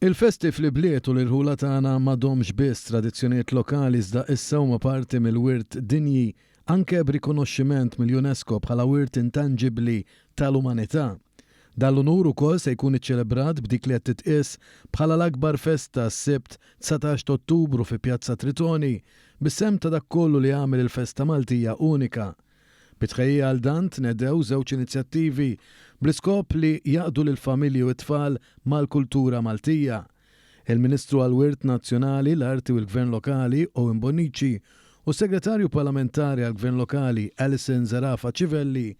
Il-festi fl-bliet u l-irħula tagħna m'għadhomx biss tradizzjonijiet lokali iżda issa huma parti mill-wirt dinji anke b'rikonoxximent mill-UNESCO bħala wirt intangibbli tal-umanità. Dan l-unur ukoll se jkun iċċelebrat b'dik li qed titqies bħala l-akbar festa s-Sibt 19 Ottubru fi Pjazza Tritoni bis-sem ta' dak kollu li għamel il-festa Maltija unika. Bitħejja għal dan tnedew żewġ inizjattivi bl-iskop li jaqdu lill-familji u t-tfal mal-kultura Maltija. Il-Ministru għall-Wirt Nazzjonali, l-Arti u l-Gvern Lokali Owen Bonnici u Segretarju Parlamentari għall-Gvern Lokali Alison Zarafa Civelli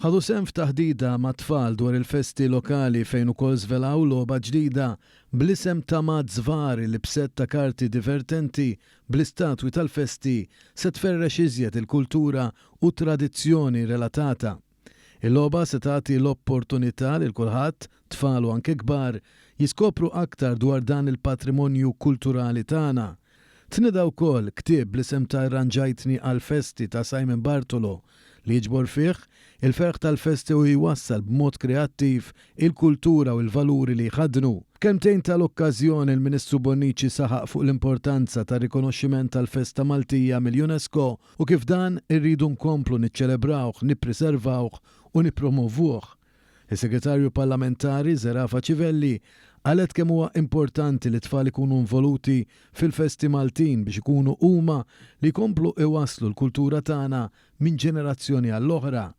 ħadu sem f'taħdida ma' tfal dwar il-festi lokali fejn ukoll żvelaw logħba ġdida bl-isem ta' Mad Żvar li b'set ta' karti divertenti bl-istatwi tal-festi se tferrex iżjed il-kultura u tradizzjoni relatata. Il-logħba se tagħti l-opportunità lil kulħadd, tfal u anke kbar, jiskopru aktar dwar dan il-patrimonju kulturali tagħna. Tnida wkoll ktieb bl-isem ta' Arranġajtni għal-festi ta' Simon Bartolo li jiġbor fih il-ferħ tal-festi u jwassal b'mod kreattiv il-kultura u l-valuri li jħadnu. Kemmtejn tal-okkażjoni il-Ministru Bonnici saħaq fuq l-importanza ta' rikonoxximent tal-festa Maltija mill-UNESCO u kif dan irridu nkomplu niċċelebrawh, nippreservawh u nippromovuh. Il-Segretarju Parlamentari Zarafa Civelli qalet kemm huwa importanti li tfal ikunu involuti fil-festi Maltin biex ikunu huma li jkomplu iwasslu l-kultura tagħna minn ġenerazzjoni għall-oħra.